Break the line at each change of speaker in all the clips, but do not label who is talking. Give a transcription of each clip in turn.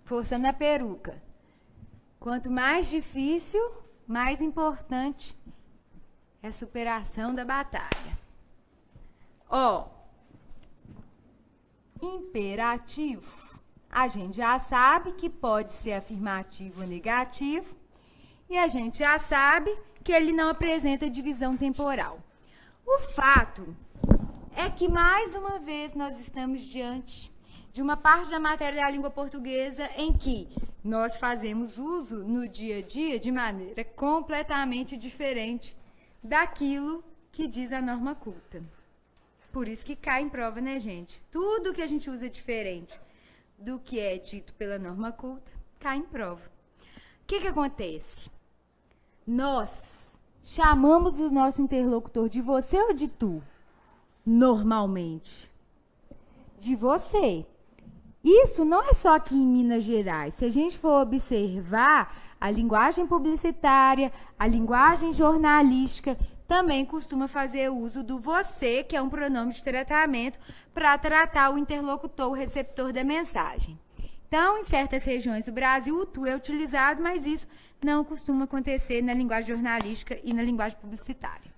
Força na peruca. Quanto mais difícil, mais importante é a superação da batalha. Ó, imperativo. A gente já sabe que pode ser afirmativo ou negativo. E a gente já sabe que ele não apresenta divisão temporal. O fato é que, mais uma vez, nós estamos diante de uma parte da matéria da língua portuguesa em que nós fazemos uso no dia a dia de maneira completamente diferente daquilo que diz a norma culta. Por isso que cai em prova, né, gente? Tudo que a gente usa diferente do que é dito pela norma culta cai em prova. O que acontece? Nós chamamos o nosso interlocutor de você ou de tu? Normalmente. De você. Isso não é só aqui em Minas Gerais. Se a gente for observar, a linguagem publicitária, a linguagem jornalística, também costuma fazer uso do você, que é um pronome de tratamento, para tratar o interlocutor, o receptor da mensagem. Então, em certas regiões do Brasil, o tu é utilizado, mas isso não costuma acontecer na linguagem jornalística e na linguagem publicitária.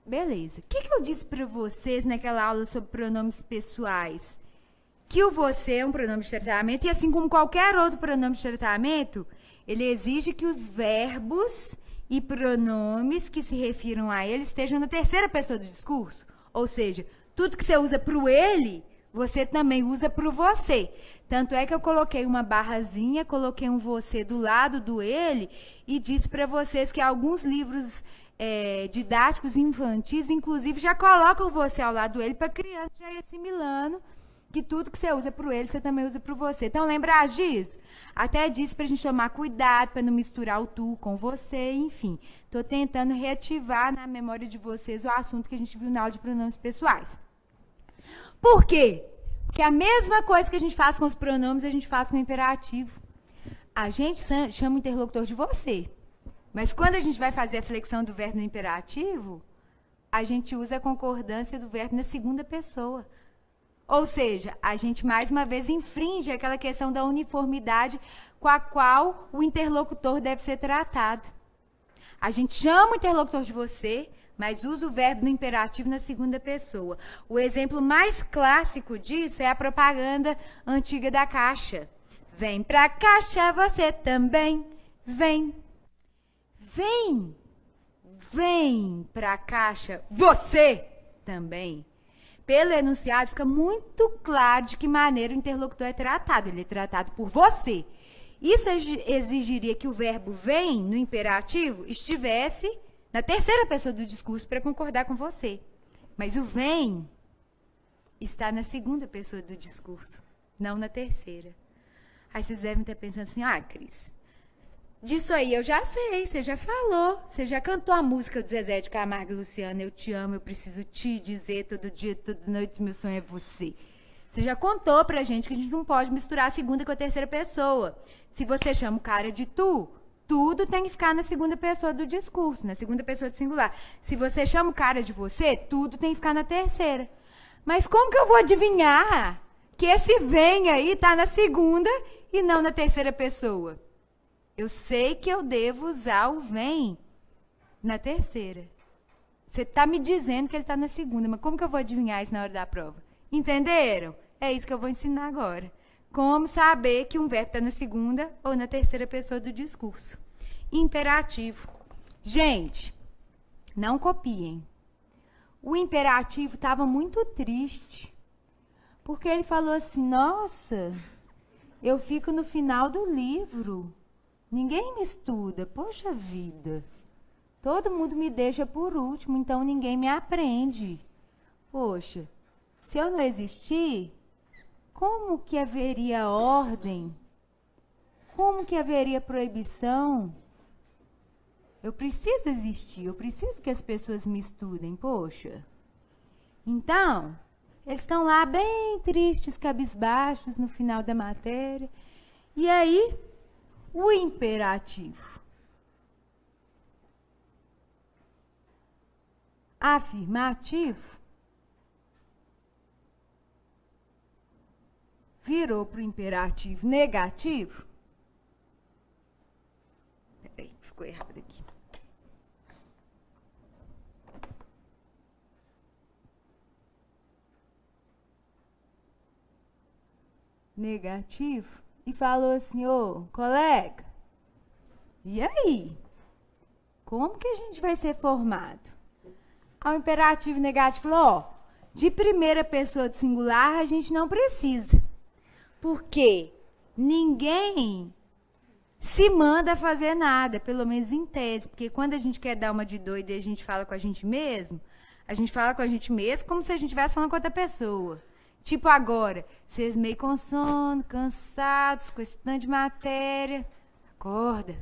Beleza. O que eu disse para vocês naquela aula sobre pronomes pessoais? Que o você é um pronome de tratamento e, assim como qualquer outro pronome de tratamento, ele exige que os verbos e pronomes que se refiram a ele estejam na terceira pessoa do discurso. Ou seja, tudo que você usa para o ele, você também usa para o você. Tanto é que eu coloquei uma barrazinha, coloquei um você do lado do ele e disse para vocês que alguns livros didáticos infantis, inclusive, já colocam você ao lado do ele para a criança já ir assimilando que tudo que você usa para o ele, você também usa para o você. Então, lembrar disso? Até disse para a gente tomar cuidado, para não misturar o tu com você, enfim. Estou tentando reativar na memória de vocês o assunto que a gente viu na aula de pronomes pessoais. Por quê? Porque a mesma coisa que a gente faz com os pronomes, a gente faz com o imperativo. A gente chama o interlocutor de você. Mas quando a gente vai fazer a flexão do verbo no imperativo, a gente usa a concordância do verbo na segunda pessoa. Ou seja, a gente mais uma vez infringe aquela questão da uniformidade com a qual o interlocutor deve ser tratado. A gente chama o interlocutor de você, mas usa o verbo no imperativo na segunda pessoa. O exemplo mais clássico disso é a propaganda antiga da Caixa. Vem pra Caixa você também, vem. Vem, vem pra Caixa você também. Pelo enunciado, fica muito claro de que maneira o interlocutor é tratado. Ele é tratado por você. Isso exigiria que o verbo vem, no imperativo, estivesse na terceira pessoa do discurso para concordar com você. Mas o vem está na segunda pessoa do discurso, não na terceira. Aí vocês devem estar pensando assim, Cris, disso aí eu já sei, você já falou, você já cantou a música do Zezé de Camargo e Luciano, eu te amo, eu preciso te dizer todo dia, toda noite, meu sonho é você. Você já contou pra gente que a gente não pode misturar a segunda com a terceira pessoa. Se você chama o cara de tu, tudo tem que ficar na segunda pessoa do discurso, na segunda pessoa do singular. Se você chama o cara de você, tudo tem que ficar na terceira. Mas como que eu vou adivinhar que esse vem aí tá na segunda e não na terceira pessoa? Eu sei que eu devo usar o vem na terceira. Você está me dizendo que ele está na segunda, mas como que eu vou adivinhar isso na hora da prova? Entenderam? É isso que eu vou ensinar agora. Como saber que um verbo está na segunda ou na terceira pessoa do discurso. Imperativo. Gente, não copiem. O imperativo estava muito triste, porque ele falou assim, nossa, eu fico no final do livro. Ninguém me estuda, poxa vida. Todo mundo me deixa por último, então ninguém me aprende. Poxa, se eu não existir, como que haveria ordem? Como que haveria proibição? Eu preciso existir, eu preciso que as pessoas me estudem, poxa. Então, eles estão lá bem tristes, cabisbaixos no final da matéria. E aí, o imperativo. Afirmativo virou para o imperativo negativo. Peraí, ficou errado aqui. Negativo. E falou assim, ô, colega, e aí? Como que a gente vai ser formado? Ao imperativo negativo falou, ó, de primeira pessoa de singular a gente não precisa. Porque ninguém se manda fazer nada, pelo menos em tese. Porque quando a gente quer dar uma de doida e a gente fala com a gente mesmo como se a gente estivesse falando com outra pessoa. Tipo agora, vocês meio com sono, cansados, com esse tanto de matéria. Acorda.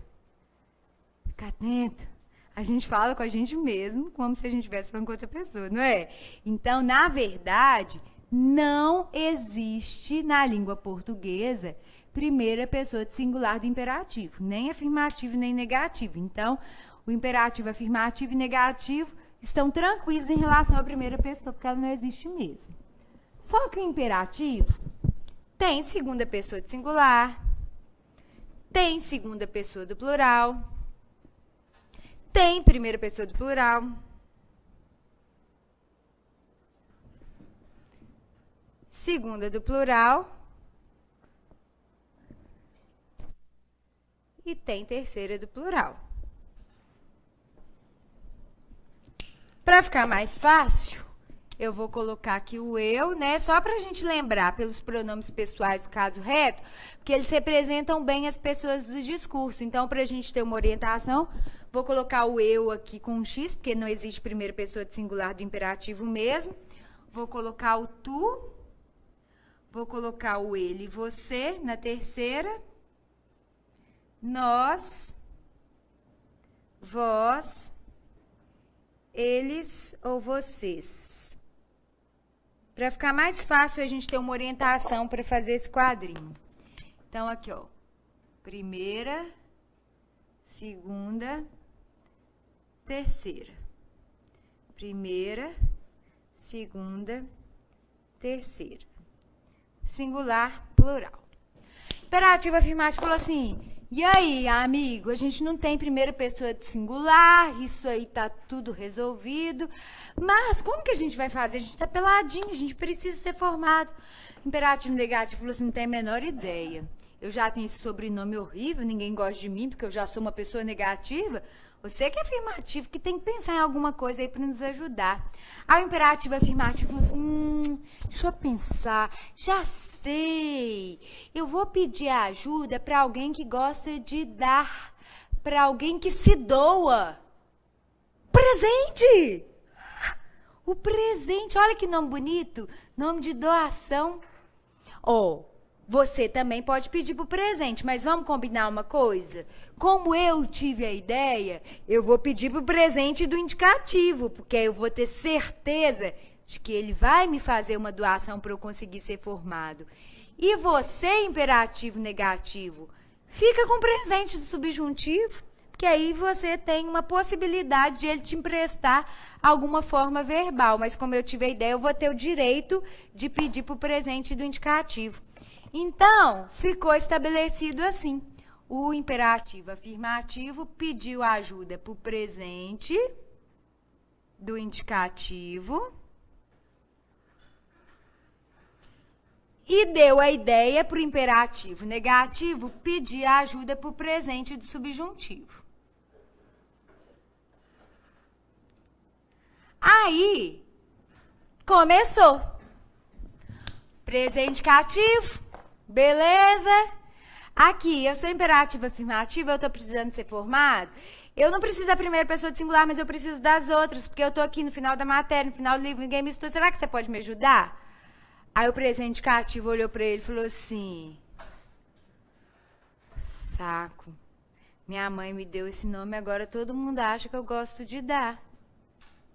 Fica atento. A gente fala com a gente mesmo como se a gente estivesse falando com outra pessoa, não é? Então, na verdade, não existe na língua portuguesa primeira pessoa de singular do imperativo, nem afirmativo nem negativo. Então, o imperativo afirmativo e negativo estão tranquilos em relação à primeira pessoa, porque ela não existe mesmo. Só que o imperativo tem segunda pessoa de singular, tem segunda pessoa do plural, tem primeira pessoa do plural, segunda do plural e tem terceira do plural. Para ficar mais fácil, eu vou colocar aqui o eu, né? Só para a gente lembrar pelos pronomes pessoais do caso reto, porque eles representam bem as pessoas do discurso. Então, para a gente ter uma orientação, vou colocar o eu aqui com um X, porque não existe primeira pessoa de singular do imperativo mesmo. Vou colocar o tu. Vou colocar o ele e você na terceira. Nós, vós, eles ou vocês. Para ficar mais fácil a gente ter uma orientação para fazer esse quadrinho. Então, aqui, ó. Primeira, segunda, terceira. Primeira, segunda, terceira. Singular, plural. Imperativo afirmativo falou assim, e aí, amigo, a gente não tem primeira pessoa de singular, isso aí tá tudo resolvido, mas como que a gente vai fazer? A gente tá peladinho, a gente precisa ser formado. Imperativo negativo falou assim, não tem a menor ideia. Eu já tenho esse sobrenome horrível, ninguém gosta de mim, porque eu já sou uma pessoa negativa. Você que é afirmativo, que tem que pensar em alguma coisa aí para nos ajudar. Aí o imperativo afirmativo falou assim, deixa eu pensar, já sei. Eu vou pedir ajuda para alguém que gosta de dar, para alguém que se doa. Presente! O presente, olha que nome bonito, nome de doação. Oh, você também pode pedir pro presente, mas vamos combinar uma coisa? Como eu tive a ideia, eu vou pedir pro presente do indicativo, porque aí eu vou ter certeza de que ele vai me fazer uma doação para eu conseguir ser formado. E você, imperativo negativo, fica com o presente do subjuntivo, porque aí você tem uma possibilidade de ele te emprestar alguma forma verbal. Mas como eu tive a ideia, eu vou ter o direito de pedir pro presente do indicativo. Então, ficou estabelecido assim. O imperativo afirmativo pediu ajuda para o presente do indicativo e deu a ideia para o imperativo negativo pedir ajuda para o presente do subjuntivo. Aí, começou. Presente indicativo. Beleza? Aqui, eu sou imperativo afirmativo, eu tô precisando ser formado. Eu não preciso da primeira pessoa de singular, mas eu preciso das outras, porque eu tô aqui no final da matéria, no final do livro, ninguém me estuda. Será que você pode me ajudar? Aí o presente indicativo olhou pra ele e falou assim, saco, minha mãe me deu esse nome, agora todo mundo acha que eu gosto de dar.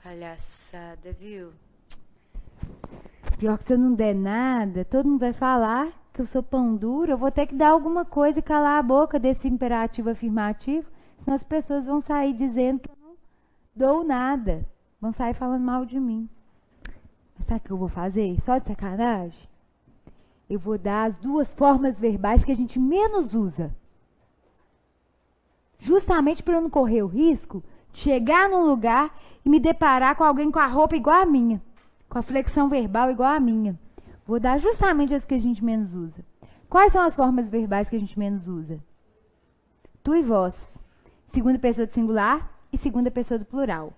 Palhaçada, viu? Pior que se eu não der nada, todo mundo vai falar que eu sou pão duro, eu vou ter que dar alguma coisa e calar a boca desse imperativo afirmativo, senão as pessoas vão sair dizendo que eu não dou nada, vão sair falando mal de mim. Mas sabe o que eu vou fazer? Só de sacanagem? Eu vou dar as duas formas verbais que a gente menos usa. Justamente para eu não correr o risco de chegar num lugar e me deparar com alguém com a roupa igual a minha, com a flexão verbal igual a minha. Vou dar justamente as que a gente menos usa. Quais são as formas verbais que a gente menos usa? Tu e vós. Segunda pessoa do singular e segunda pessoa do plural.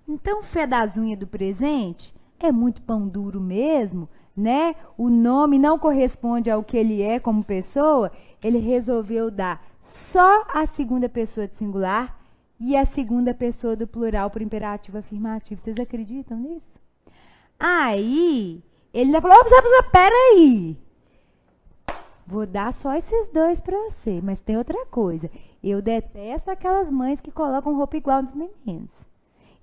Então, fé das unhas do presente é muito pão duro mesmo, né? O nome não corresponde ao que ele é como pessoa. Ele resolveu dar só a segunda pessoa do singular e a segunda pessoa do plural por imperativo afirmativo. Vocês acreditam nisso? Aí, ele ainda falou, peraí. Vou dar só esses dois para você, mas tem outra coisa. Eu detesto aquelas mães que colocam roupa igual nos meninos.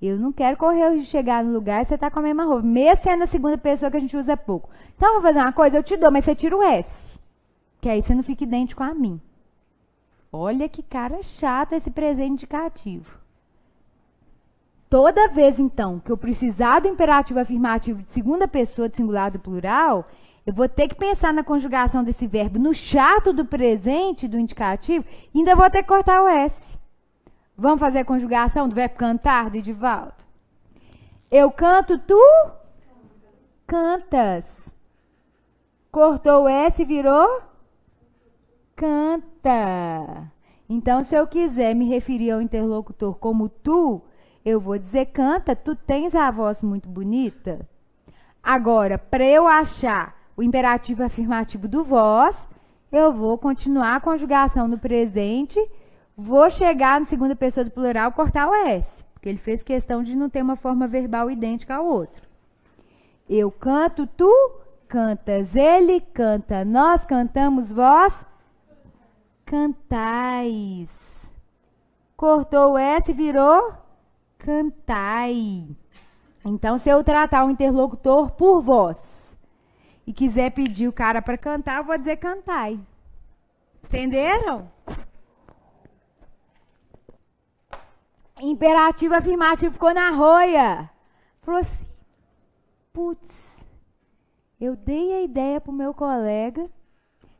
Eu não quero correr de chegar no lugar e você tá com a mesma roupa. Mesmo sendo a segunda pessoa que a gente usa pouco. Então, vou fazer uma coisa, eu te dou, mas você tira o S. Que aí você não fica idêntico a mim. Olha que cara chato esse presente indicativo. Toda vez, então, que eu precisar do imperativo afirmativo de segunda pessoa, de singular do plural, eu vou ter que pensar na conjugação desse verbo no chato do presente, do indicativo, e ainda vou ter que cortar o S. Vamos fazer a conjugação do verbo cantar, do Edivaldo? Eu canto, tu cantas. Cortou o S e virou canta. Então, se eu quiser me referir ao interlocutor como tu, eu vou dizer canta, tu tens a voz muito bonita. Agora, para eu achar o imperativo afirmativo do vós, eu vou continuar a conjugação no presente, vou chegar na segunda pessoa do plural, cortar o S, porque ele fez questão de não ter uma forma verbal idêntica ao outro. Eu canto, tu cantas, ele canta, nós cantamos, vós cantais. Cortou o S e virou cantai. Então, se eu tratar o interlocutor por vós e quiser pedir o cara para cantar, eu vou dizer cantai. Entenderam? Imperativo afirmativo ficou na roia. Falou assim, putz, eu dei a ideia pro meu colega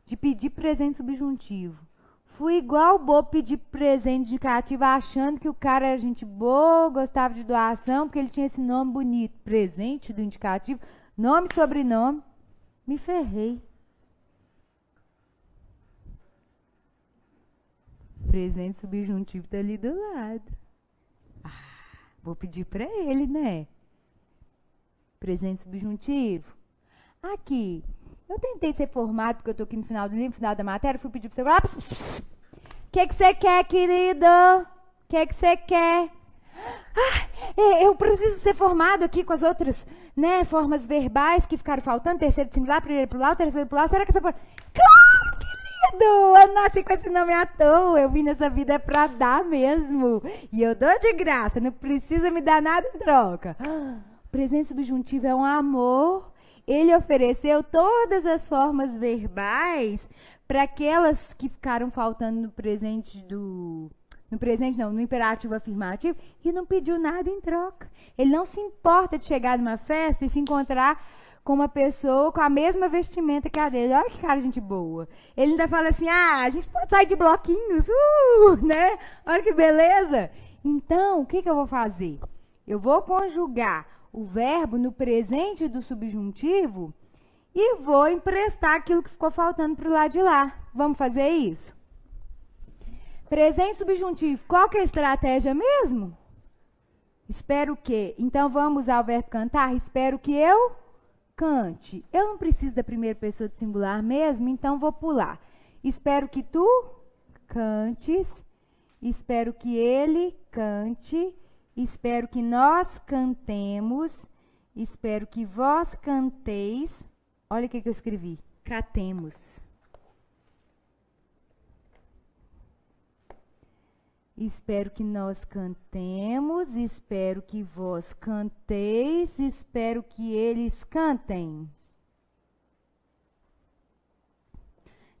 de pedir presente subjuntivo. Fui igual o bobo pedir presente indicativo, achando que o cara era gente boa, gostava de doação, porque ele tinha esse nome bonito. Presente do indicativo, nome e sobrenome. Me ferrei. Presente subjuntivo tá ali do lado. Vou pedir para ele, né? Presente subjuntivo. Aqui. Eu tentei ser formado, porque eu tô aqui no final do livro, no final da matéria, fui pedir para você. O que você quer, querida? O que você quer? Eu preciso ser formado aqui com as outras, né, formas verbais que ficaram faltando. Terceiro de singular, primeiro plural, terceiro plural. Será que você pode? Claro, querido! Eu nasci com esse nome à toa. Eu vim nessa vida pra dar mesmo. E eu dou de graça, não precisa me dar nada em troca. Presente subjuntivo é um amor. Ele ofereceu todas as formas verbais para aquelas que ficaram faltando no presente do... no imperativo afirmativo, e não pediu nada em troca. Ele não se importa de chegar numa festa e se encontrar com uma pessoa com a mesma vestimenta que a dele. Olha que cara, gente boa. Ele ainda fala assim, a gente pode sair de bloquinhos, né? Olha que beleza. Então, o que eu vou fazer? Eu vou conjugar o verbo no presente do subjuntivo e vou emprestar aquilo que ficou faltando para o lado de lá. Vamos fazer isso? Presente subjuntivo, qual que é a estratégia mesmo? Espero que. Então, vamos usar o verbo cantar? Espero que eu cante. Eu não preciso da primeira pessoa do singular mesmo, então vou pular. Espero que tu cantes. Espero que ele cante. Espero que nós cantemos. Espero que vós canteis. Olha o que eu escrevi. Catemos. Espero que nós cantemos, espero que vós canteis, espero que eles cantem.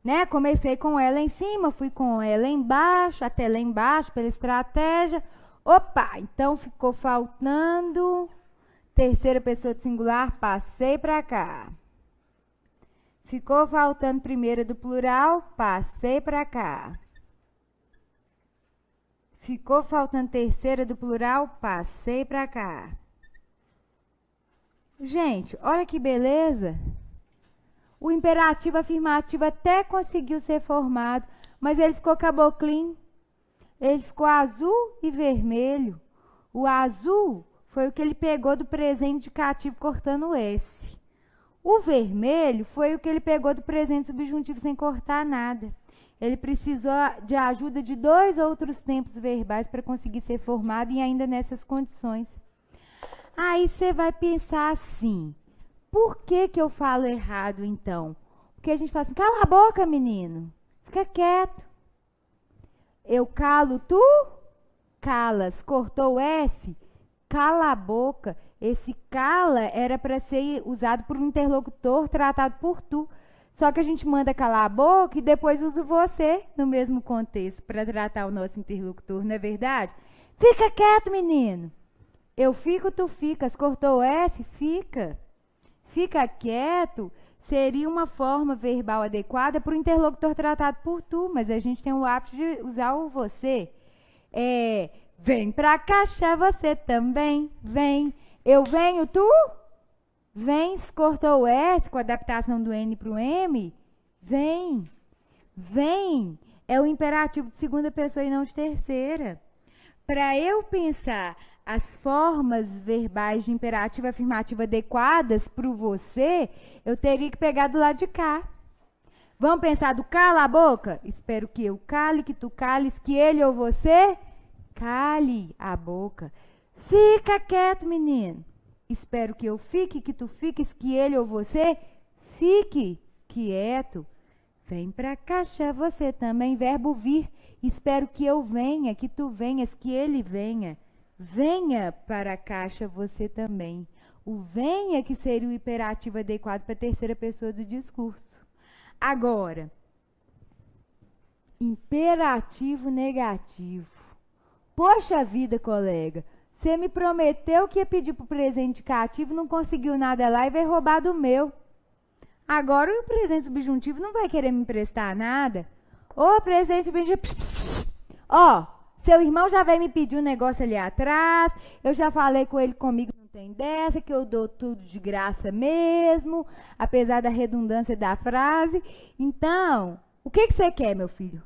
Né? Comecei com ela em cima, fui com ela embaixo, até lá embaixo, pela estratégia. Opa, então ficou faltando terceira pessoa de singular, passei para cá. Ficou faltando primeira do plural, passei para cá. Ficou faltando terceira do plural, passei para cá. Gente, olha que beleza. O imperativo afirmativo até conseguiu ser formado, mas ele ficou caboclinho. Ele ficou azul e vermelho. O azul foi o que ele pegou do presente indicativo cortando o S. O vermelho foi o que ele pegou do presente subjuntivo sem cortar nada. Ele precisou de ajuda de 2 outros tempos verbais para conseguir ser formado e ainda nessas condições. Aí você vai pensar assim, por que eu falo errado então? Porque a gente fala assim, cala a boca, menino, fica quieto. Eu calo, tu calas, cortou o S, cala a boca. Esse cala era para ser usado por um interlocutor tratado por tu. Só que a gente manda calar a boca e depois usa o você no mesmo contexto para tratar o nosso interlocutor, não é verdade? Fica quieto, menino. Eu fico, tu ficas. Cortou o S, fica. Fica quieto seria uma forma verbal adequada para o interlocutor tratado por tu, mas a gente tem o hábito de usar o você. Vem pra caixa você também, vem. Eu venho, tu? Vens, cortou o S com a adaptação do N para o M. Vem. Vem é o imperativo de segunda pessoa e não de terceira. Para eu pensar as formas verbais de imperativo afirmativo adequadas para o você, eu teria que pegar do lado de cá. Vamos pensar do cala a boca? Espero que eu cale, que tu cales, que ele ou você cale a boca. Fica quieto, menino. Espero que eu fique, que tu fiques, que ele ou você fique quieto. Vem pra caixa você também, verbo vir. Espero que eu venha, que tu venhas, que ele venha. Venha para a caixa você também. O venha que seria o imperativo adequado para a terceira pessoa do discurso. Agora, imperativo negativo. Poxa vida, colega, você me prometeu que ia pedir para o presente indicativo, não conseguiu nada lá e vai roubar do meu. Agora o presente subjuntivo não vai querer me emprestar nada. Ô, presente subjuntivo, seu irmão já vai me pedir um negócio ali atrás, eu já falei com ele, comigo não tem dessa, que eu dou tudo de graça mesmo, apesar da redundância da frase. Então, o que você quer, meu filho?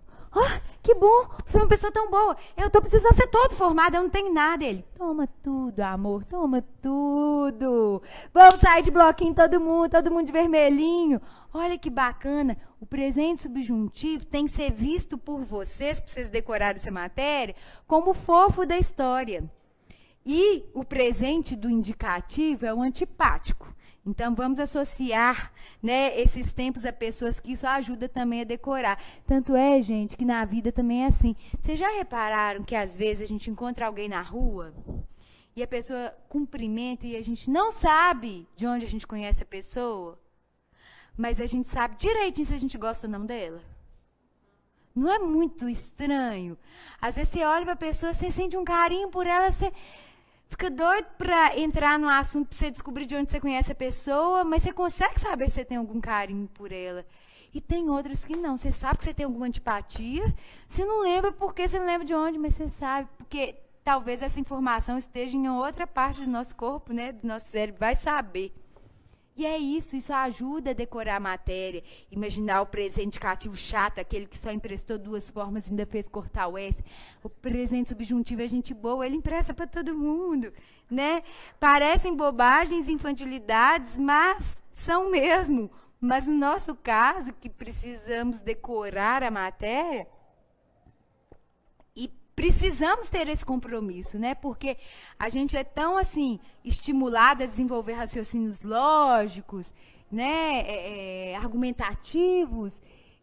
Que bom, você é uma pessoa tão boa, eu tô precisando ser todo formado, eu não tenho nada. Ele, toma tudo, amor, toma tudo. Vamos sair de bloquinho todo mundo de vermelhinho. Olha que bacana, o presente subjuntivo tem que ser visto por vocês, para vocês decorarem essa matéria, como o fofo da história. E o presente do indicativo é o antipático. Então, vamos associar, né, esses tempos a pessoas que isso ajuda também a decorar. Tanto é, gente, que na vida também é assim. Vocês já repararam que às vezes a gente encontra alguém na rua e a pessoa cumprimenta e a gente não sabe de onde a gente conhece a pessoa, mas a gente sabe direitinho se a gente gosta ou não dela? Não é muito estranho? Às vezes você olha para a pessoa, você sente um carinho por ela, você fica doido para entrar no assunto, para você descobrir de onde você conhece a pessoa, mas você consegue saber se você tem algum carinho por ela. E tem outras que não. Você sabe que você tem alguma antipatia, você não lembra porque você não lembra de onde, mas você sabe, porque talvez essa informação esteja em outra parte do nosso corpo, né, do nosso cérebro, vai saber. E é isso ajuda a decorar a matéria. Imaginar o presente indicativo chato, aquele que só emprestou 2 formas e ainda fez cortar o S. O presente subjuntivo é gente boa, ele empresta para todo mundo, né? Parecem bobagens, infantilidades, mas são mesmo. Mas no nosso caso, que precisamos decorar a matéria, e precisamos ter esse compromisso, né? Porque a gente é tão, assim, estimulado a desenvolver raciocínios lógicos, né? Argumentativos,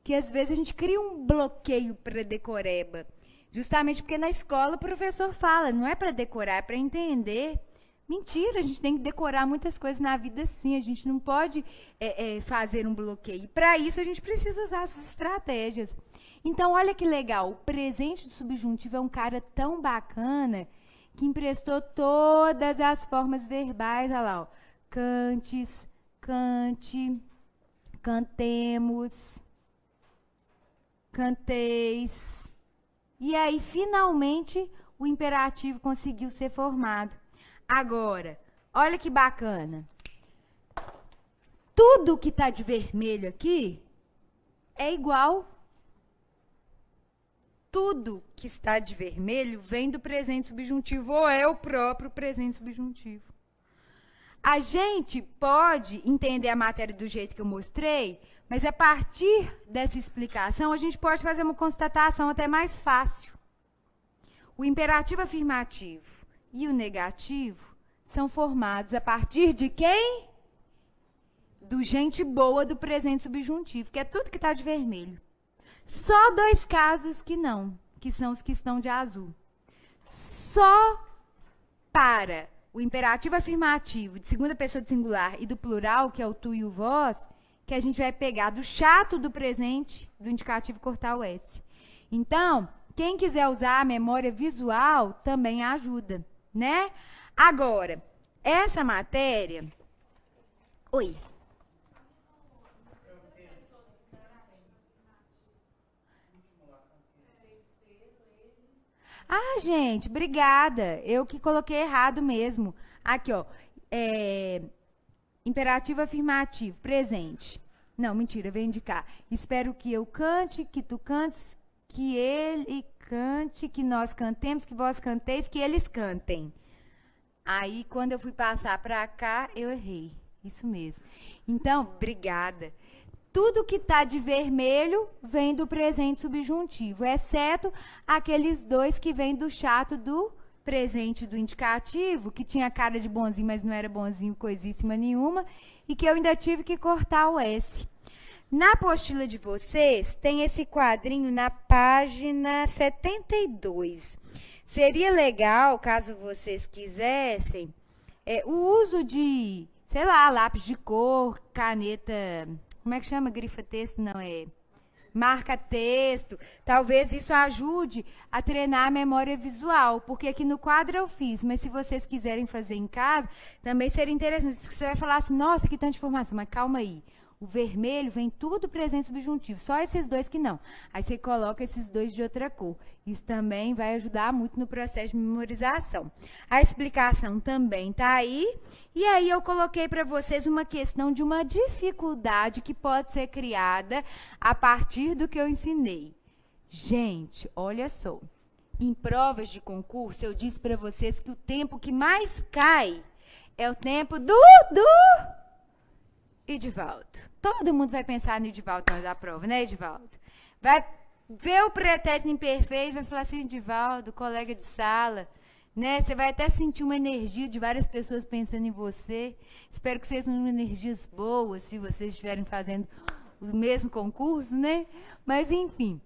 que às vezes a gente cria um bloqueio para decoreba. Justamente porque na escola o professor fala, não é para decorar, é para entender. Mentira, a gente tem que decorar muitas coisas na vida sim, a gente não pode fazer um bloqueio. Para isso a gente precisa usar essas estratégias. Então, olha que legal, o presente do subjuntivo é um cara tão bacana que emprestou todas as formas verbais, olha lá, ó, cantes, cante, cantemos, canteis. E aí, finalmente, o imperativo conseguiu ser formado. Agora, olha que bacana. Tudo que está de vermelho aqui é igual. Tudo que está de vermelho vem do presente subjuntivo ou é o próprio presente subjuntivo. A gente pode entender a matéria do jeito que eu mostrei, mas a partir dessa explicação, a gente pode fazer uma constatação até mais fácil. O imperativo afirmativo e o negativo são formados a partir de quem? Do gente boa do presente subjuntivo, que é tudo que está de vermelho. Só 2 casos que não, que são os que estão de azul. Só para o imperativo afirmativo de segunda pessoa de singular e do plural, que é o tu e o vós, que a gente vai pegar do chato do presente, do indicativo cortar o S. Então, quem quiser usar a memória visual também ajuda, né? Agora, essa matéria... Oi. Ah, gente, obrigada. Eu que coloquei errado mesmo. Aqui, ó. Imperativo afirmativo, presente. Não, mentira, vem indicar. Espero que eu cante, que tu cantes, que ele cante, que nós cantemos, que vós canteis, que eles cantem. Aí, quando eu fui passar para cá, eu errei. Isso mesmo. Então, obrigada. Tudo que está de vermelho vem do presente subjuntivo, exceto aqueles 2 que vêm do chato do presente do indicativo, que tinha cara de bonzinho, mas não era bonzinho coisíssima nenhuma, e que eu ainda tive que cortar o S. Na apostila de vocês, tem esse quadrinho na página 72. Seria legal, caso vocês quisessem, o uso de, sei lá, lápis de cor, caneta... Como é que chama? Grifa-texto? Não, marca-texto. Talvez isso ajude a treinar a memória visual, porque aqui no quadro eu fiz, mas se vocês quiserem fazer em casa, também seria interessante. Você vai falar assim, nossa, que tanta informação, mas calma aí. O vermelho vem tudo presente subjuntivo, só esses 2 que não. Aí você coloca esses 2 de outra cor. Isso também vai ajudar muito no processo de memorização. A explicação também está aí. E aí eu coloquei para vocês uma questão de uma dificuldade que pode ser criada a partir do que eu ensinei. Gente, olha só. Em provas de concurso, eu disse para vocês que o tempo que mais cai é o tempo do Edivaldo. Todo mundo vai pensar no Edivaldo na hora da prova, né, Edivaldo? Vai ver o pretérito imperfeito e vai falar assim, Edivaldo, colega de sala, né? Você vai até sentir uma energia de várias pessoas pensando em você. Espero que sejam energias boas, se vocês estiverem fazendo o mesmo concurso, né? Mas, enfim.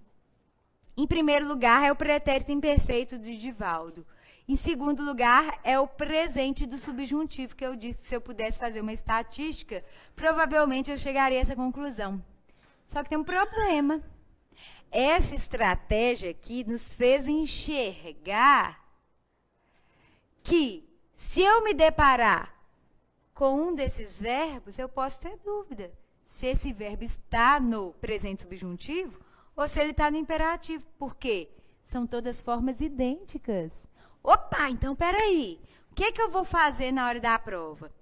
Em primeiro lugar, é o pretérito imperfeito do Edivaldo. Em segundo lugar, é o presente do subjuntivo, que eu disse que se eu pudesse fazer uma estatística, provavelmente eu chegaria a essa conclusão. Só que tem um problema. Essa estratégia aqui nos fez enxergar que, se eu me deparar com um desses verbos, eu posso ter dúvida se esse verbo está no presente subjuntivo ou se ele está no imperativo. Por quê? São todas formas idênticas. Opa, então peraí. O que eu vou fazer na hora da prova?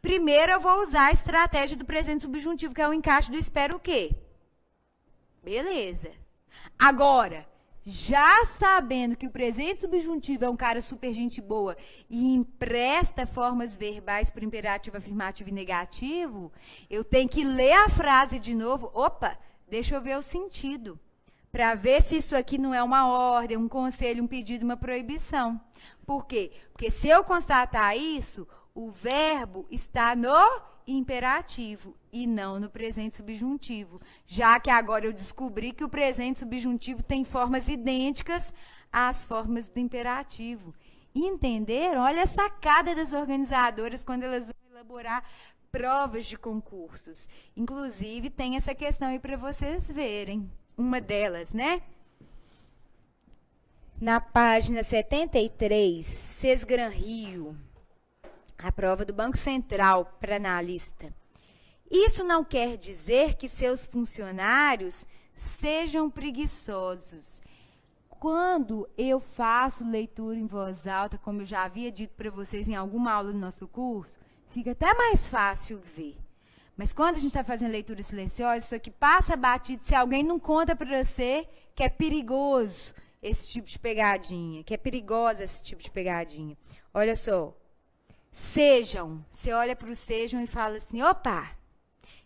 Primeiro eu vou usar a estratégia do presente subjuntivo, que é o encaixe do espero o quê? Beleza. Agora, já sabendo que o presente subjuntivo é um cara super gente boa e empresta formas verbais para o imperativo afirmativo e negativo, eu tenho que ler a frase de novo. Opa, deixa eu ver o sentido. Para ver se isso aqui não é uma ordem, um conselho, um pedido, uma proibição. Por quê? Porque se eu constatar isso, o verbo está no imperativo e não no presente subjuntivo. Já que agora eu descobri que o presente subjuntivo tem formas idênticas às formas do imperativo. Entenderam? Olha a sacada das organizadoras quando elas vão elaborar provas de concursos. Inclusive, tem essa questão aí para vocês verem. Uma delas, né? Na página 73, Sesgran Rio, a prova do Banco Central para analista. Isso não quer dizer que seus funcionários sejam preguiçosos. Quando eu faço leitura em voz alta, como eu já havia dito para vocês em alguma aula do nosso curso, fica até mais fácil ver. Mas quando a gente está fazendo leitura silenciosa, isso aqui passa batido se alguém não conta para você que é perigoso esse tipo de pegadinha, que é perigosa esse tipo de pegadinha. Olha só. Sejam. Você olha para o sejam e fala assim, opa,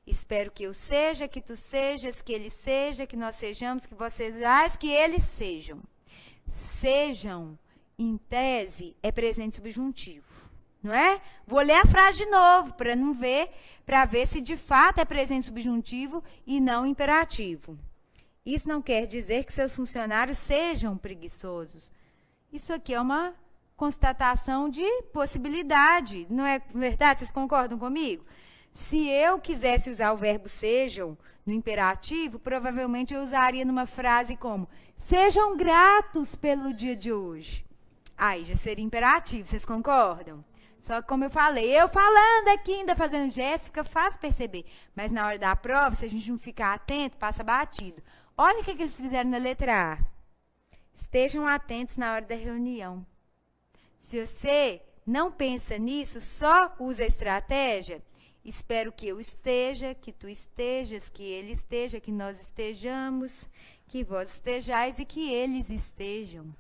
espero que eu seja, que tu sejas, que ele seja, que nós sejamos, que vocês sejais, que eles sejam. Sejam, em tese, é presente subjuntivo. Não é? Vou ler a frase de novo para ver se de fato é presente subjuntivo e não imperativo. Isso não quer dizer que seus funcionários sejam preguiçosos. Isso aqui é uma constatação de possibilidade, não é verdade? Vocês concordam comigo? Se eu quisesse usar o verbo sejam no imperativo, provavelmente eu usaria numa frase como sejam gratos pelo dia de hoje. Aí já seria imperativo, vocês concordam? Só que, como eu falei, eu falando aqui, ainda fazendo gesto, fica fácil perceber. Mas na hora da prova, se a gente não ficar atento, passa batido. Olha o que eles fizeram na letra A. Estejam atentos na hora da reunião. Se você não pensa nisso, só usa a estratégia. Espero que eu esteja, que tu estejas, que ele esteja, que nós estejamos, que vós estejais e que eles estejam.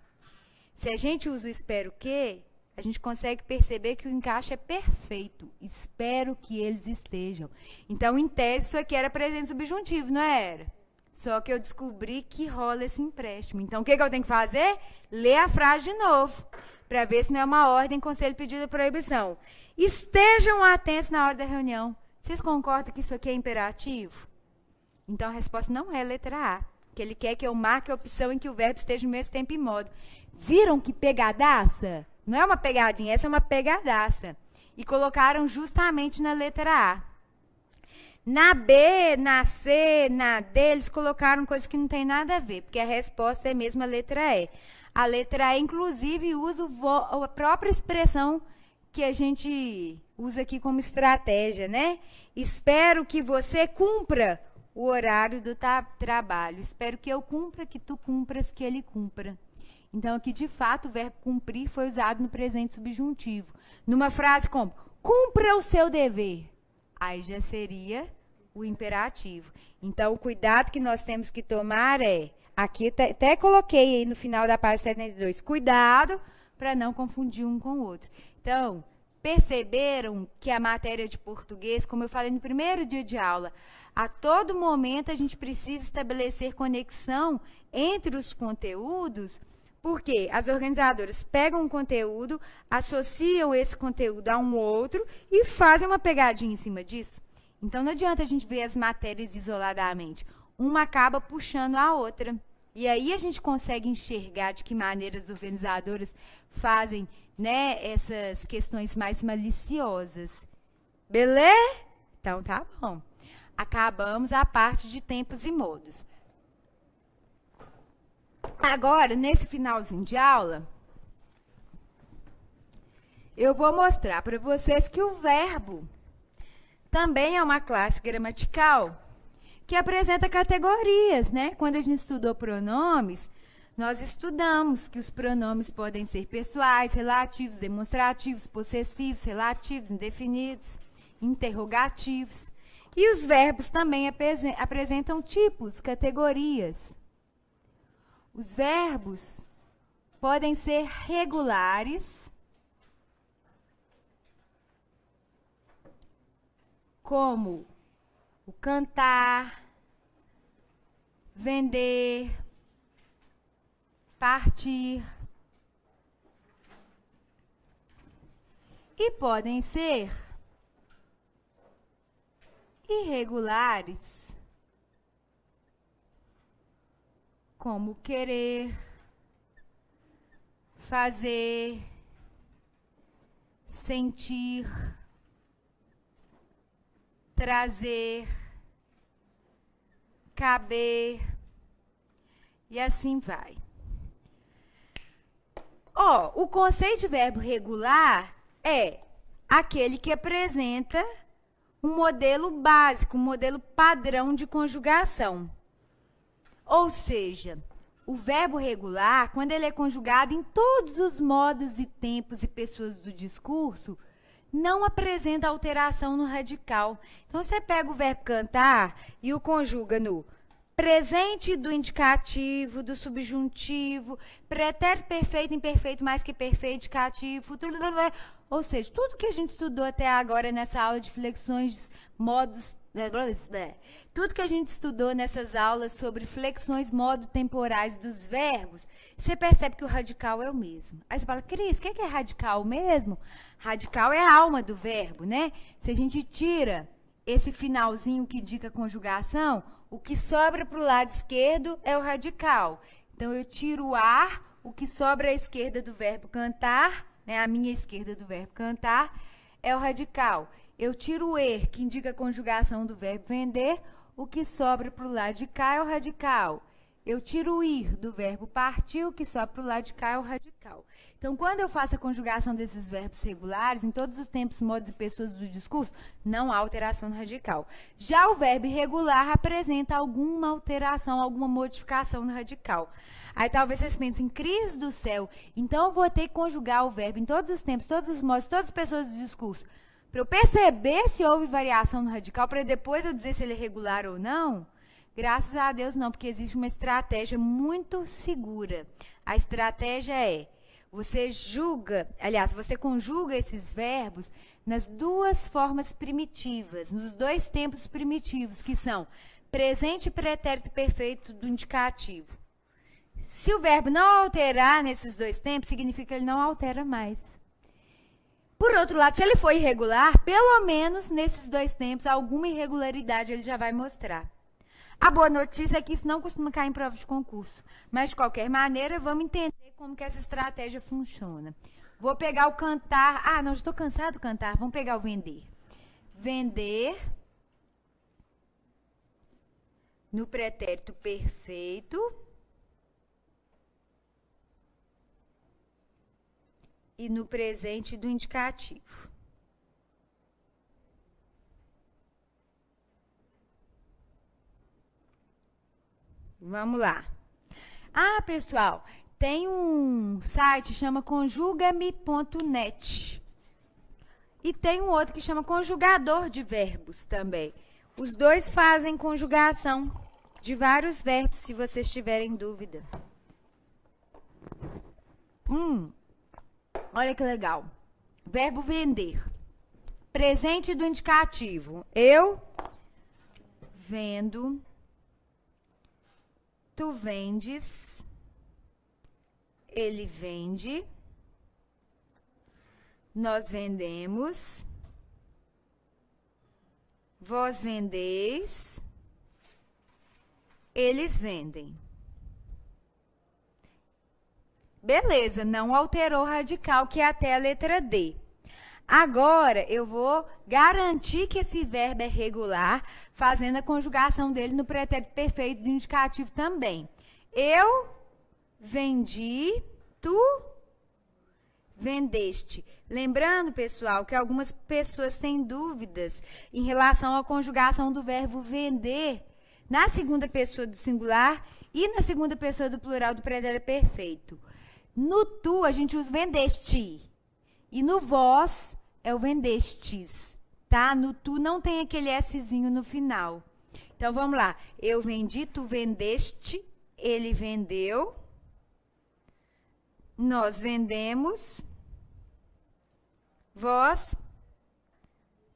Se a gente usa o espero que, a gente consegue perceber que o encaixe é perfeito. Espero que eles estejam. Então, em tese, isso aqui era presente subjuntivo, não era? Só que eu descobri que rola esse empréstimo. Então, o que eu tenho que fazer? Ler a frase de novo, para ver se não é uma ordem, conselho, pedido, proibição. Estejam atentos na hora da reunião. Vocês concordam que isso aqui é imperativo? Então, a resposta não é a letra A, que ele quer que eu marque a opção em que o verbo esteja no mesmo tempo e modo. Viram que pegadaça? Não é uma pegadinha, essa é uma pegadaça. E colocaram justamente na letra A. Na B, na C, na D, eles colocaram coisas que não tem nada a ver, porque a resposta é mesmo a letra E. A letra E, inclusive, usa a própria expressão que a gente usa aqui como estratégia, né? Espero que você cumpra o horário do trabalho. Espero que eu cumpra, que tu cumpras, que ele cumpra. Então, aqui, de fato, o verbo cumprir foi usado no presente subjuntivo. Numa frase como, cumpra o seu dever. Aí já seria o imperativo. Então, o cuidado que nós temos que tomar é, aqui até coloquei aí no final da página 72, cuidado para não confundir um com o outro. Então, perceberam que a matéria de português, como eu falei no primeiro dia de aula, a todo momento a gente precisa estabelecer conexão entre os conteúdos, porque as organizadoras pegam um conteúdo, associam esse conteúdo a um outro e fazem uma pegadinha em cima disso. Então, não adianta a gente ver as matérias isoladamente. Uma acaba puxando a outra. E aí a gente consegue enxergar de que maneira as organizadoras fazem, né, essas questões mais maliciosas. Beleza? Então, tá bom. Acabamos a parte de tempos e modos. Agora, nesse finalzinho de aula, eu vou mostrar para vocês que o verbo também é uma classe gramatical que apresenta categorias, né? Quando a gente estudou pronomes, nós estudamos que os pronomes podem ser pessoais, relativos, demonstrativos, possessivos, relativos, indefinidos, interrogativos. E os verbos também apresentam tipos, categorias. Os verbos podem ser regulares, como o cantar, vender, partir. E podem ser irregulares, como querer, fazer, sentir, trazer, caber, e assim vai. O conceito de verbo regular é aquele que apresenta um modelo básico, um modelo padrão de conjugação. Ou seja, o verbo regular, quando ele é conjugado em todos os modos e tempos e pessoas do discurso, não apresenta alteração no radical. Então, você pega o verbo cantar e o conjuga no presente do indicativo, do subjuntivo, pretérito perfeito, imperfeito, mais que perfeito, indicativo, tudo, ou seja, tudo que a gente estudou até agora nessa aula de flexões, modos, tudo que a gente estudou nessas aulas sobre flexões modo-temporais dos verbos, você percebe que o radical é o mesmo. Aí você fala, Cris, o que é radical mesmo? Radical é a alma do verbo, né? Se a gente tira esse finalzinho que indica conjugação, o que sobra para o lado esquerdo é o radical. Então, eu tiro o ar, o que sobra à esquerda do verbo cantar, né, a minha esquerda do verbo cantar, é o radical. Eu tiro o er, que indica a conjugação do verbo vender, o que sobra para o lado de cá é o radical. Eu tiro o ir do verbo partir, o que sobra para o lado de cá é o radical. Então, quando eu faço a conjugação desses verbos regulares, em todos os tempos, modos e pessoas do discurso, não há alteração no radical. Já o verbo irregular apresenta alguma alteração, alguma modificação no radical. Aí talvez vocês pensem, Cris do céu, então eu vou ter que conjugar o verbo em todos os tempos, todos os modos, todas as pessoas do discurso, para eu perceber se houve variação no radical, para depois eu dizer se ele é regular ou não? Graças a Deus não, porque existe uma estratégia muito segura. A estratégia é, você você conjuga esses verbos nas duas formas primitivas, nos dois tempos primitivos, que são presente e pretérito perfeito do indicativo. Se o verbo não alterar nesses dois tempos, significa que ele não altera mais. Por outro lado, se ele for irregular, pelo menos nesses dois tempos, alguma irregularidade ele já vai mostrar. A boa notícia é que isso não costuma cair em prova de concurso. Mas, de qualquer maneira, vamos entender como que essa estratégia funciona. Vou pegar o cantar. Ah, não, estou cansado do cantar. Vamos pegar o vender. Vender no pretérito perfeito e no presente do indicativo. Vamos lá. Ah, pessoal, tem um site que chama conjugame.net. E tem um outro que chama conjugador de verbos também. Os dois fazem conjugação de vários verbos, se vocês tiverem dúvida. Olha que legal. Verbo vender. Presente do indicativo. Eu vendo. Tu vendes, ele vende, nós vendemos, vós vendeis, eles vendem. Beleza, não alterou o radical, que é até a letra D. Agora, eu vou garantir que esse verbo é regular, fazendo a conjugação dele no pretérito perfeito do indicativo também. Eu vendi, tu vendeste. Lembrando, pessoal, que algumas pessoas têm dúvidas em relação à conjugação do verbo vender na segunda pessoa do singular e na segunda pessoa do plural do pretérito perfeito. No tu, a gente usa vendeste. E no vós é o vendestes, tá? No tu não tem aquele Szinho no final. Então, vamos lá. Eu vendi, tu vendeste, ele vendeu, nós vendemos, vós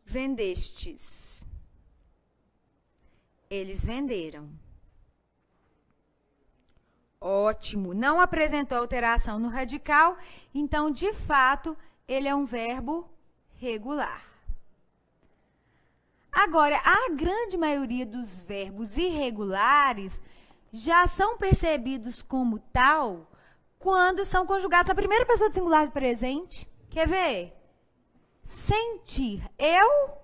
vendestes. Eles venderam. Ótimo. Não apresentou alteração no radical, então, de fato, ele é um verbo regular. Agora, a grande maioria dos verbos irregulares já são percebidos como tal quando são conjugados na primeira pessoa do singular do presente. Quer ver? Sentir. Eu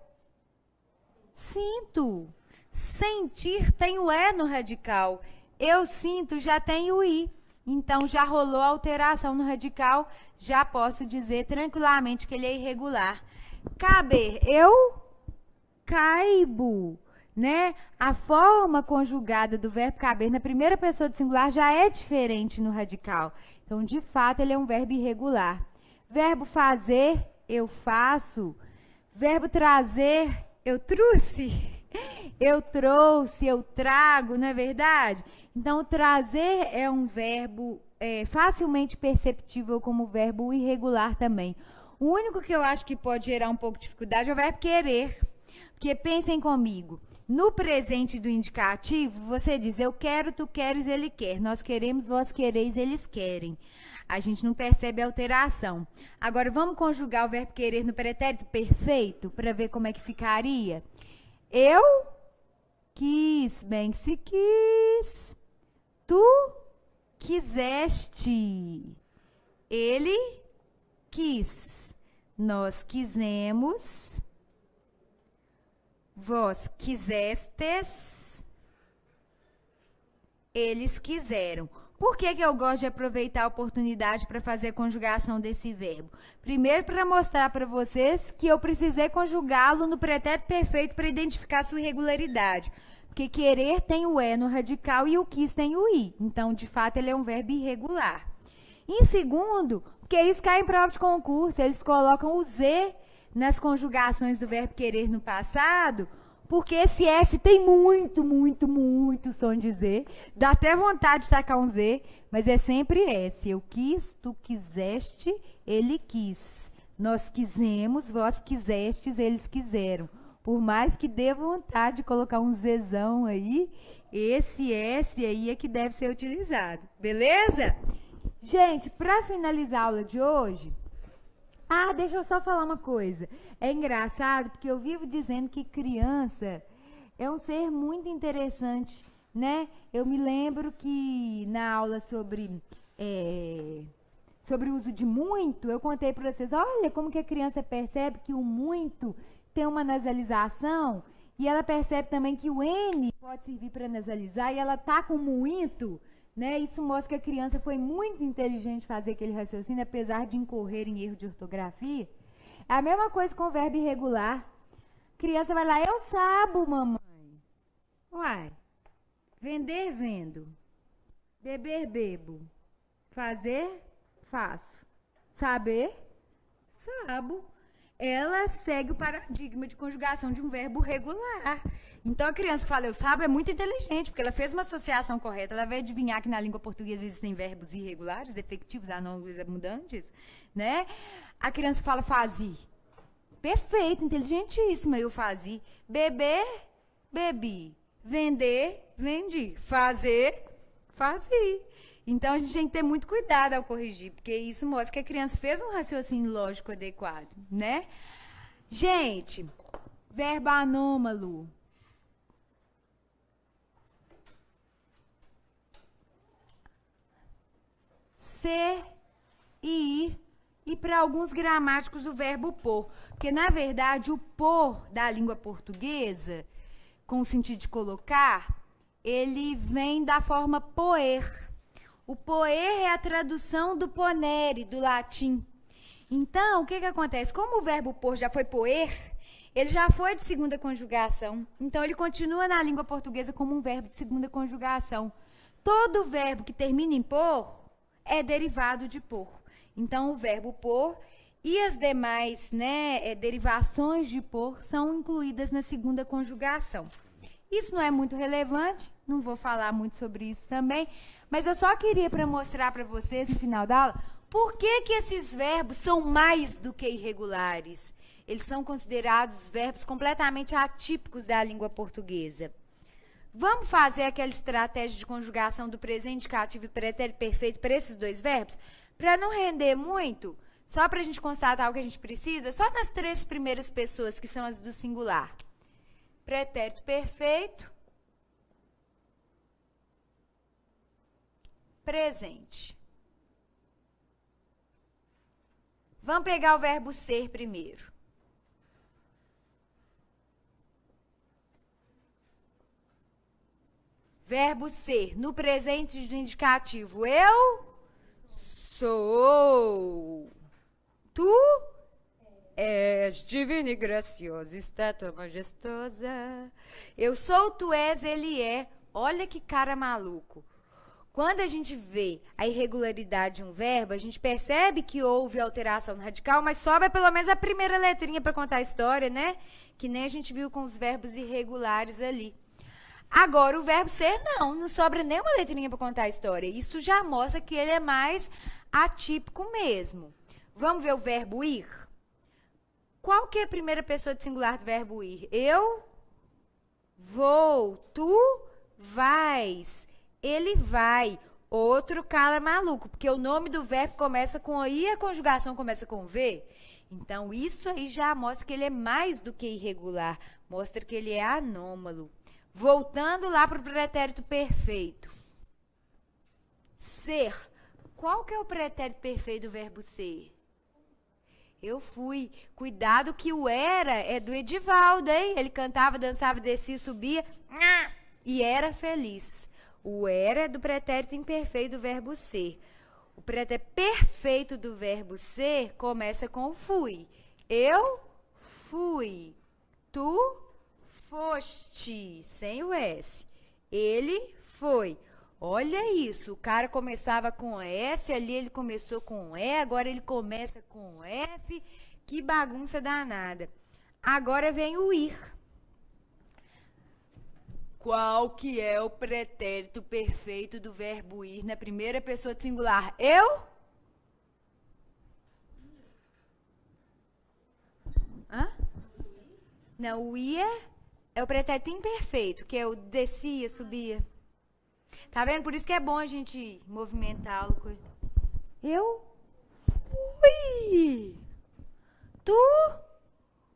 sinto. Sentir tem o E no radical. Eu sinto já tem o I. Então, já rolou a alteração no radical, já posso dizer tranquilamente que ele é irregular. Caber, eu caibo, né? A forma conjugada do verbo caber na primeira pessoa do singular já é diferente no radical. Então, de fato, ele é um verbo irregular. Verbo fazer, eu faço. Verbo trazer, eu trouxe. Eu trouxe, eu trago, não é verdade? Então, trazer é um verbo facilmente perceptível como verbo irregular também. O único que eu acho que pode gerar um pouco de dificuldade é o verbo querer. Porque pensem comigo, no presente do indicativo, você diz eu quero, tu queres, ele quer. Nós queremos, vós quereis, eles querem. A gente não percebe a alteração. Agora, vamos conjugar o verbo querer no pretérito perfeito para ver como é que ficaria? Eu quis, bem que se quis. Tu quiseste. Ele quis. Nós quisemos. Vós quisestes. Eles quiseram. Por que eu gosto de aproveitar a oportunidade para fazer a conjugação desse verbo? Primeiro, para mostrar para vocês que eu precisei conjugá-lo no pretérito perfeito para identificar sua irregularidade. Porque querer tem o E no radical e o quis tem o I. Então, de fato, ele é um verbo irregular. Em segundo, porque isso cai em prova de concurso, eles colocam o Z nas conjugações do verbo querer no passado, porque esse S tem muito, muito, muito som de Z. Dá até vontade de tacar um Z, mas é sempre S. Eu quis, tu quiseste, ele quis. Nós quisemos, vós quisestes, eles quiseram. Por mais que dê vontade de colocar um Zzão aí, esse S aí é que deve ser utilizado. Beleza? Gente, para finalizar a aula de hoje... deixa eu só falar uma coisa. É engraçado porque eu vivo dizendo que criança é um ser muito interessante, né? Eu me lembro que na aula sobre o uso de muito, eu contei para vocês, olha como que a criança percebe que o muito tem uma nasalização e ela percebe também que o N pode servir para nasalizar e ela tá com muito, né? Isso mostra que a criança foi muito inteligente fazer aquele raciocínio, apesar de incorrer em erro de ortografia. É a mesma coisa com o verbo irregular. A criança vai lá, eu sabo, mamãe. Uai, vender, vendo. Beber, bebo. Fazer, faço. Saber, sabo. Ela segue o paradigma de conjugação de um verbo regular. Então, a criança que fala eu sabo é muito inteligente, porque ela fez uma associação correta. Ela vai adivinhar que na língua portuguesa existem verbos irregulares, defectivos, anômalos, abundantes, né? A criança fala fazi. Perfeito, inteligentíssima. Eu fazi. Beber, bebi. Vender, vendi. Fazer, fazi. Então, a gente tem que ter muito cuidado ao corrigir, porque isso mostra que a criança fez um raciocínio lógico adequado, né? Gente, verbo anômalo. Ser e ir. E para alguns gramáticos o verbo por. Porque, na verdade, o por da língua portuguesa, com o sentido de colocar, ele vem da forma poer. O poer é a tradução do ponere, do latim. Então, o que acontece? Como o verbo por já foi poer, ele já foi de segunda conjugação. Então, ele continua na língua portuguesa como um verbo de segunda conjugação. Todo verbo que termina em por é derivado de por. Então, o verbo por e as demais derivações de por são incluídas na segunda conjugação. Isso não é muito relevante, não vou falar muito sobre isso também, mas eu só queria para mostrar para vocês, no final da aula, por que esses verbos são mais do que irregulares. Eles são considerados verbos completamente atípicos da língua portuguesa. Vamos fazer aquela estratégia de conjugação do presente indicativo e pretérito perfeito para esses dois verbos? Para não render muito, só para a gente constatar o que a gente precisa, só nas 3 primeiras pessoas, que são as do singular. Pretérito perfeito, presente. Vamos pegar o verbo ser primeiro. Verbo ser, no presente do indicativo, eu sou. Tu És divina e graciosa, estátua majestosa. Eu sou, tu és, ele é. Olha que cara maluco. Quando a gente vê a irregularidade de um verbo, a gente percebe que houve alteração radical, mas sobra pelo menos a primeira letrinha para contar a história, né? Que nem a gente viu com os verbos irregulares ali. Agora, o verbo ser, não sobra nenhuma letrinha para contar a história. Isso já mostra que ele é mais atípico mesmo. Vamos ver o verbo ir? Qual que é a primeira pessoa de singular do verbo ir? Eu vou, tu vais, ele vai. Outro cara maluco, porque o nome do verbo começa com I e a conjugação começa com V. Então, isso aí já mostra que ele é mais do que irregular. Mostra que ele é anômalo. Voltando lá para o pretérito perfeito. Ser. Qual que é o pretérito perfeito do verbo ser? Eu fui. Cuidado que o era é do Edivaldo, hein? Ele cantava, dançava, descia, subia e era feliz. O era é do pretérito imperfeito do verbo ser. O pretérito perfeito do verbo ser começa com fui. Eu fui. Tu foste, sem o S. Ele foi. Olha isso, o cara começava com S, ali ele começou com E, agora ele começa com F. Que bagunça danada. Agora vem o ir. Qual que é o pretérito perfeito do verbo ir na primeira pessoa de singular? Eu? Hã? Não, o ir é o pretérito imperfeito, que é o descia, subia. Tá vendo? Por isso que é bom a gente movimentá-lo. Eu fui. Tu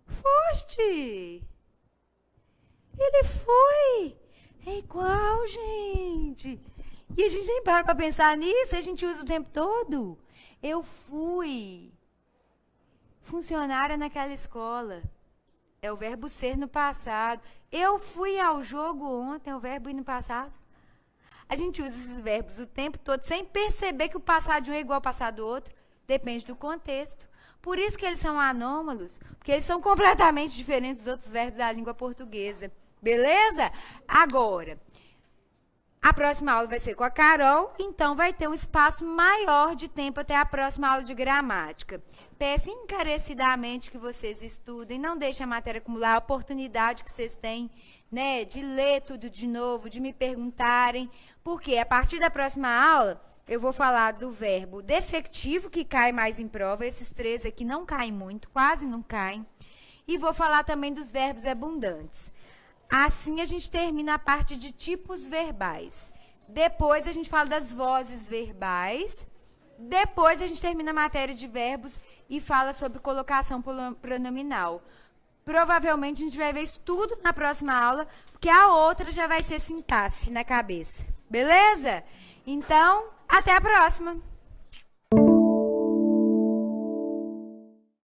foste. Ele foi. É igual, gente. E a gente nem para pra pensar nisso, a gente usa o tempo todo. Eu fui funcionária naquela escola. É o verbo ser no passado. Eu fui ao jogo ontem, é o verbo ir no passado. A gente usa esses verbos o tempo todo sem perceber que o passado de um é igual ao passado do outro. Depende do contexto. Por isso que eles são anômalos, porque eles são completamente diferentes dos outros verbos da língua portuguesa. Beleza? Agora, a próxima aula vai ser com a Carol, então vai ter um espaço maior de tempo até a próxima aula de gramática. Peço encarecidamente que vocês estudem, não deixem a matéria acumular, a oportunidade que vocês têm, né, de ler tudo de novo, de me perguntarem, porque a partir da próxima aula eu vou falar do verbo defectivo, que cai mais em prova, esses três aqui não caem muito, quase não caem, e vou falar também dos verbos abundantes. Assim a gente termina a parte de tipos verbais. Depois a gente fala das vozes verbais. Depois a gente termina a matéria de verbos e fala sobre colocação pronominal. Provavelmente a gente vai ver isso tudo na próxima aula, porque a outra já vai ser sintaxe na cabeça. Beleza? Então, até a próxima!